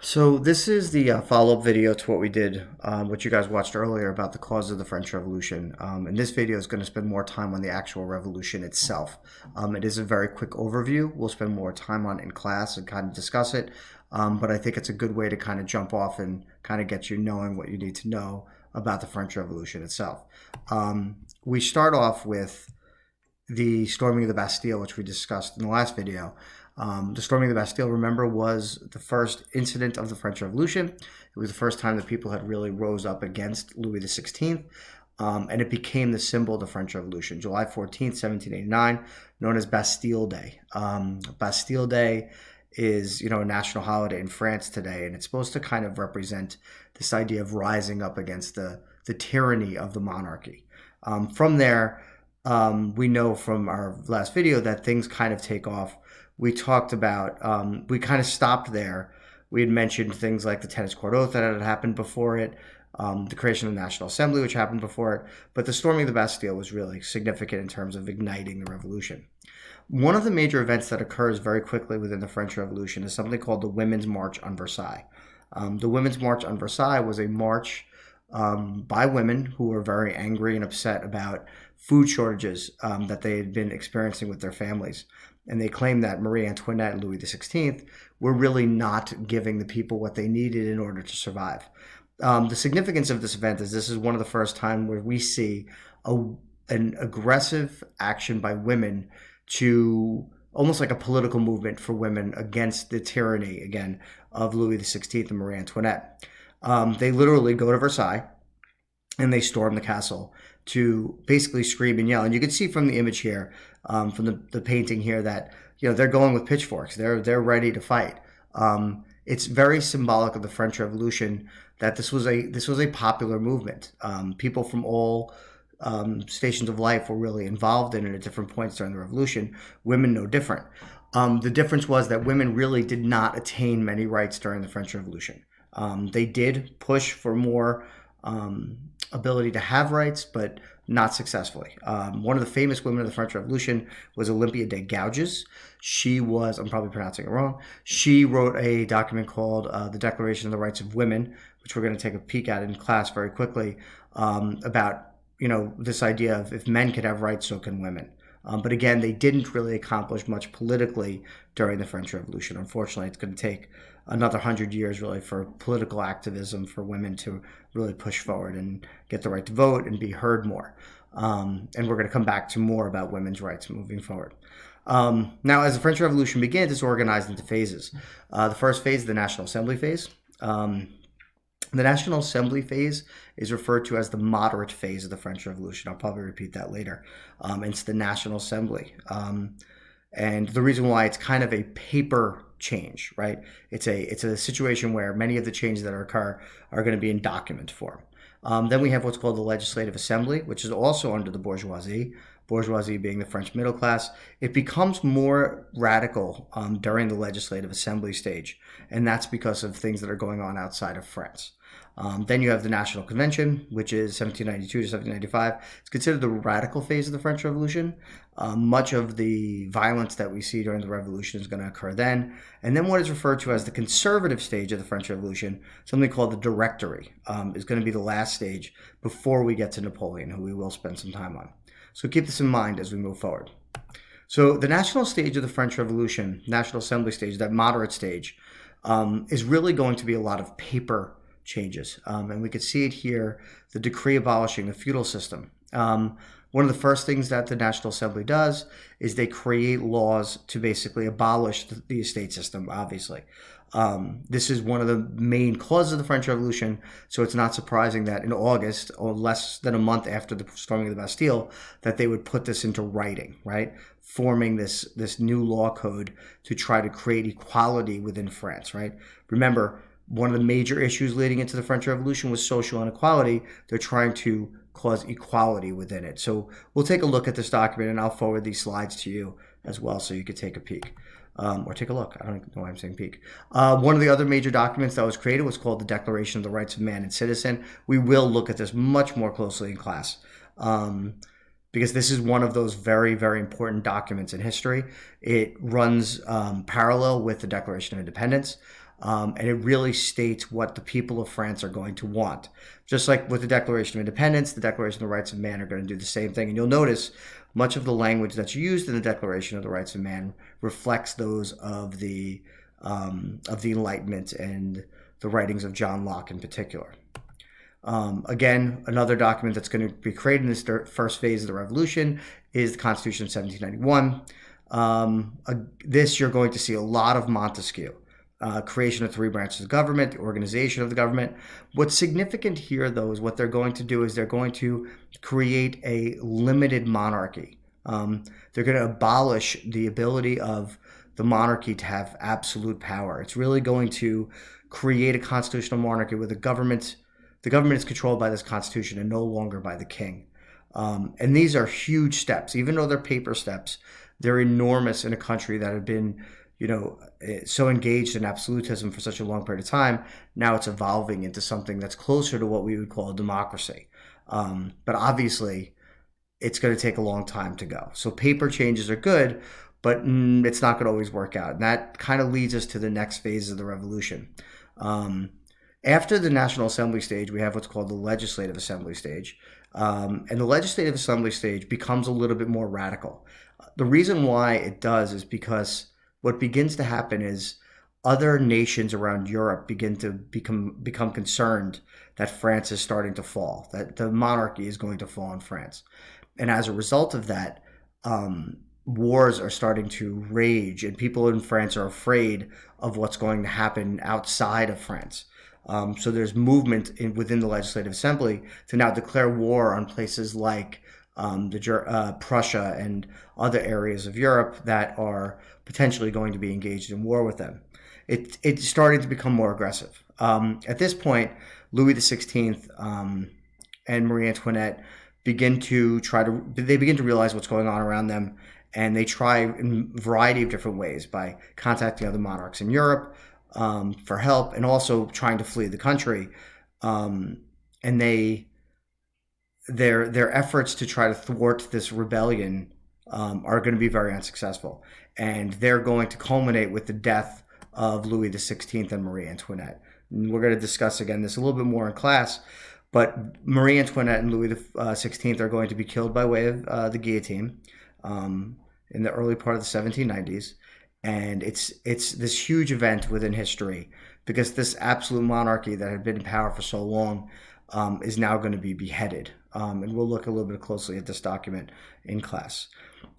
So this is the follow-up video to what we did, what you guys watched earlier about the cause of the French Revolution. And this video is going to spend more time on the actual revolution itself. It is a very quick overview. We'll spend more time on it in class and kind of discuss it. But I think it's a good way to kind of jump off and kind of get you knowing what you need to know about the French Revolution itself. We start off with the storming of the Bastille, which we discussed in the last video. The storming of the Bastille, remember, was the first incident of the French Revolution. It was the first time that people had really rose up against Louis XVI, and it became the symbol of the French Revolution. July 14th, 1789, known as Bastille Day. Bastille Day is, a national holiday in France today, and it's supposed to kind of represent this idea of rising up against the tyranny of the monarchy. From there, we know from our last video that things kind of take off. We talked about, we kind of stopped there. We had mentioned things like the tennis court oath that had happened before it, the creation of the National Assembly, which happened before it, but the storming of the Bastille was really significant in terms of igniting the revolution. One of the major events that occurs very quickly within the French Revolution is something called the Women's March on Versailles. The Women's March on Versailles was a march by women who were very angry and upset about food shortages that they had been experiencing with their families. And they claimed that Marie Antoinette and Louis XVI were really not giving the people what they needed in order to survive. The significance of this event is this is one of the first times where we see an aggressive action by women to almost like a political movement for women against the tyranny, again, of Louis XVI and Marie Antoinette. They literally go to Versailles and they storm the castle to basically scream and yell. And you can see from the image here, from the painting here, that they're going with pitchforks. They're ready to fight. It's very symbolic of the French Revolution that this was a popular movement. People from all stations of life were really involved in it at different points during the Revolution. Women no different. The difference was that women really did not attain many rights during the French Revolution. They did push for more ability to have rights, but not successfully. One of the famous women of the French Revolution was Olympia de Gouges. She was, I'm probably pronouncing it wrong, she wrote a document called the Declaration of the Rights of Women, which we're going to take a peek at in class very quickly, about this idea of if men could have rights, so can women. But again, they didn't really accomplish much politically during the French Revolution. Unfortunately, it's going to take another 100 years really for political activism for women to really push forward and get the right to vote and be heard more. And we're going to come back to more about women's rights moving forward. Now, as the French Revolution begins, it's organized into phases. The first phase is the National Assembly phase. The National Assembly phase is referred to as the moderate phase of the French Revolution. I'll probably repeat that later. It's the National Assembly. And the reason why it's kind of a paper change, right? It's a situation where many of the changes that occur are going to be in document form. Then we have what's called the Legislative Assembly, which is also under the bourgeoisie being the French middle class. It becomes more radical during the Legislative Assembly stage, and that's because of things that are going on outside of France. Then you have the National Convention, which is 1792 to 1795. It's considered the radical phase of the French Revolution. Much of the violence that we see during the Revolution is going to occur then. And then what is referred to as the conservative stage of the French Revolution, something called the Directory, is going to be the last stage before we get to Napoleon, who we will spend some time on. So keep this in mind as we move forward. So the national stage of the French Revolution, National Assembly stage, that moderate stage, is really going to be a lot of paper changes. And we could see it here, the decree abolishing the feudal system. One of the first things that the National Assembly does is they create laws to basically abolish the estate system, obviously. This is one of the main causes of the French Revolution, so it's not surprising that in August, or less than a month after the storming of the Bastille, that they would put this into writing, right? Forming this new law code to try to create equality within France, right? Remember, one of the major issues leading into the French Revolution was social inequality. They're trying to cause equality within it. So we'll take a look at this document, and I'll forward these slides to you as well so you could take a peek. Or take a look. I don't know why I'm saying peek. One of the other major documents that was created was called the Declaration of the Rights of Man and Citizen. We will look at this much more closely in class. Because this is one of those very, very important documents in history. It runs parallel with the Declaration of Independence. And it really states what the people of France are going to want. Just like with the Declaration of Independence, the Declaration of the Rights of Man are going to do the same thing. And you'll notice much of the language that's used in the Declaration of the Rights of Man reflects those of the Enlightenment and the writings of John Locke in particular. Again, another document that's going to be created in this first phase of the revolution is the Constitution of 1791. This you're going to see a lot of Montesquieu. Creation of 3 branches of government, the organization of the government. What's significant here, though, is what they're going to do is they're going to create a limited monarchy. They're going to abolish the ability of the monarchy to have absolute power. It's really going to create a constitutional monarchy where the government is controlled by this constitution and no longer by the king. And these are huge steps. Even though they're paper steps, they're enormous in a country that had been so engaged in absolutism for such a long period of time. Now it's evolving into something that's closer to what we would call a democracy. But obviously, it's going to take a long time to go. So paper changes are good, but it's not going to always work out. And that kind of leads us to the next phase of the revolution. After the National Assembly stage, we have what's called the Legislative Assembly stage. And the Legislative Assembly stage becomes a little bit more radical. The reason why it does is because what begins to happen is other nations around Europe begin to become concerned that France is starting to fall, that the monarchy is going to fall in France. And as a result of that, wars are starting to rage, and people in France are afraid of what's going to happen outside of France. So there's movement within the Legislative Assembly to now declare war on places like Prussia and other areas of Europe that are potentially going to be engaged in war with them. It's starting to become more aggressive. At this point, Louis XVI and Marie Antoinette begin to realize what's going on around them, and they try in a variety of different ways by contacting other monarchs in Europe for help, and also trying to flee the country. And their efforts to try to thwart this rebellion are going to be very unsuccessful, and they're going to culminate with the death of Louis XVI and Marie Antoinette. And we're going to discuss again this a little bit more in class, but Marie Antoinette and Louis XVI are going to be killed by way of the guillotine in the early part of the 1790s. And it's this huge event within history, because this absolute monarchy that had been in power for so long is now going to be beheaded. And we'll look a little bit closely at this document in class.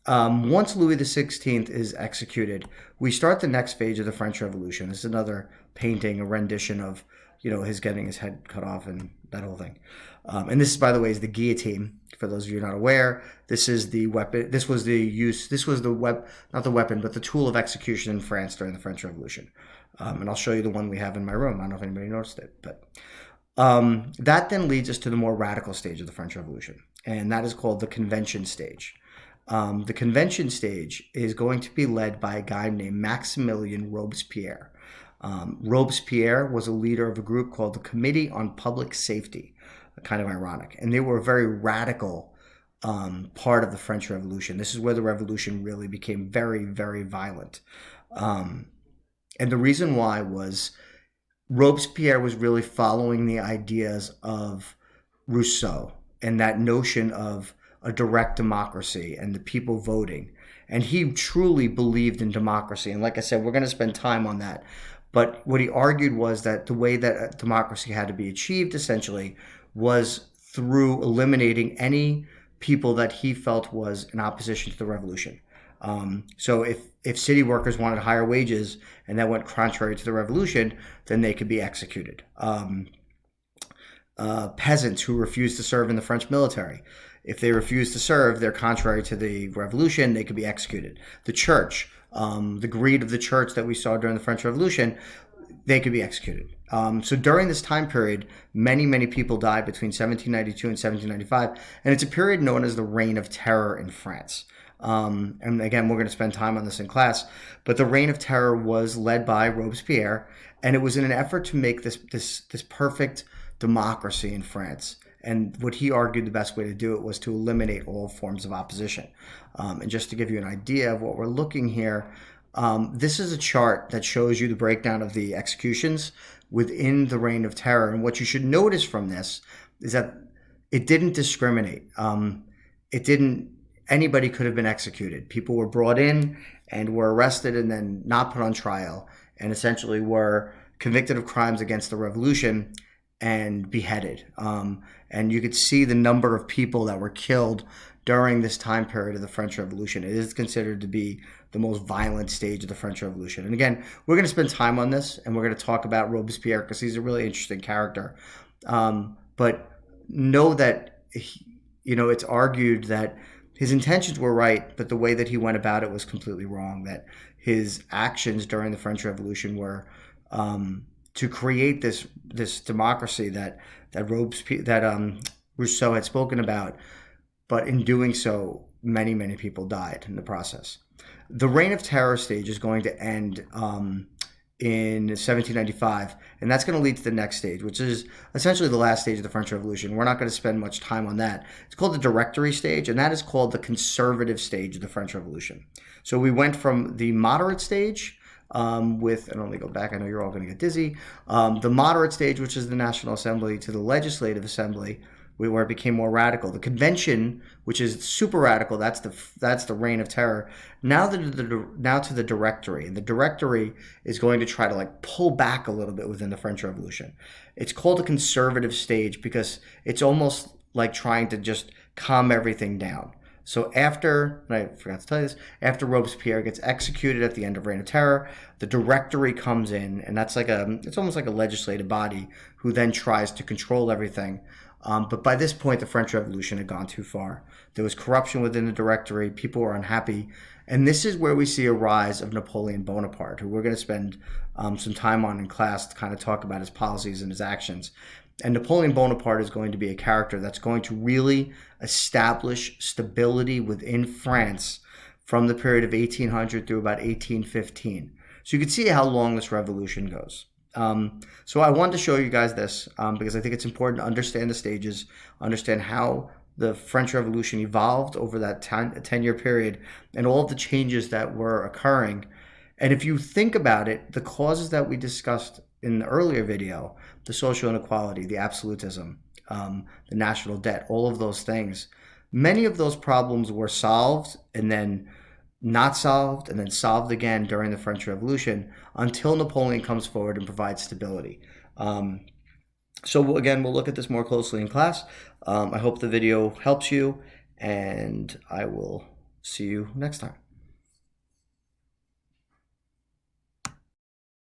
Once Louis XVI is executed, we start the next phase of the French Revolution. This is another painting, a rendition of his getting his head cut off and that whole thing. And this, by the way, is the guillotine. For those of you not aware, this is the weapon. This was not the weapon, but the tool of execution in France during the French Revolution. And I'll show you the one we have in my room. I don't know if anybody noticed it, but that then leads us to the more radical stage of the French Revolution, and that is called the Convention stage. The Convention stage is going to be led by a guy named Maximilien Robespierre. Robespierre was a leader of a group called the Committee on Public Safety, kind of ironic, and they were a very radical part of the French Revolution. This is where the revolution really became very, very violent. And the reason why was Robespierre was really following the ideas of Rousseau and that notion of a direct democracy and the people voting. And he truly believed in democracy. And like I said, we're going to spend time on that. But what he argued was that the way that democracy had to be achieved, essentially, was through eliminating any people that he felt was in opposition to the revolution. So if city workers wanted higher wages and that went contrary to the revolution, then they could be executed. Peasants who refused to serve in the French military, if they refused to serve, they're contrary to the revolution, they could be executed. The church, the greed of the church that we saw during the French Revolution, they could be executed. So during this time period, many, many people died between 1792 and 1795, and it's a period known as the Reign of Terror in France. And again, we're going to spend time on this in class, but the Reign of Terror was led by Robespierre, and it was in an effort to make this perfect democracy in France. And what he argued the best way to do it was to eliminate all forms of opposition. And just to give you an idea of what we're looking here, This is a chart that shows you the breakdown of the executions within the Reign of Terror. And what you should notice from this is that it didn't discriminate. Anybody could have been executed. People were brought in and were arrested and then not put on trial, and essentially were convicted of crimes against the revolution and beheaded. And you could see the number of people that were killed during this time period of the French Revolution. It is considered to be the most violent stage of the French Revolution. And again, we're going to spend time on this, and we're going to talk about Robespierre because he's a really interesting character. But know that, it's argued that his intentions were right, but the way that he went about it was completely wrong, that his actions during the French Revolution were to create this democracy that Rousseau had spoken about, but in doing so, many, many people died in the process. The Reign of Terror stage is going to end in 1795, and that's going to lead to the next stage, which is essentially the last stage of the French Revolution. We're not going to spend much time on that. It's called the Directory stage, and that is called the conservative stage of the French Revolution. So we went from the moderate stage and let me go back, I know you're all going to get dizzy, the moderate stage, which is the National Assembly, to the Legislative Assembly, where it became more radical. The convention, which is super radical, that's the Reign of Terror. Now to the Directory, and the Directory is going to try to pull back a little bit within the French Revolution. It's called a conservative stage because it's almost like trying to just calm everything down. So after, and I forgot to tell you this, after Robespierre gets executed at the end of Reign of Terror, the Directory comes in, and it's almost like a legislative body who then tries to control everything. But by this point, the French Revolution had gone too far. There was corruption within the Directory. People were unhappy. And this is where we see a rise of Napoleon Bonaparte, who we're going to spend some time on in class to kind of talk about his policies and his actions. And Napoleon Bonaparte is going to be a character that's going to really establish stability within France from the period of 1800 through about 1815. So you can see how long this revolution goes. So I wanted to show you guys this because I think it's important to understand the stages, understand how the French Revolution evolved over that 10-year period and all of the changes that were occurring. And if you think about it, the causes that we discussed in the earlier video, the social inequality, the absolutism, the national debt, all of those things, many of those problems were solved and then not solved and then solved again during the French Revolution until Napoleon comes forward and provides stability. So again, we'll look at this more closely in class. I hope the video helps you, and I will see you next time.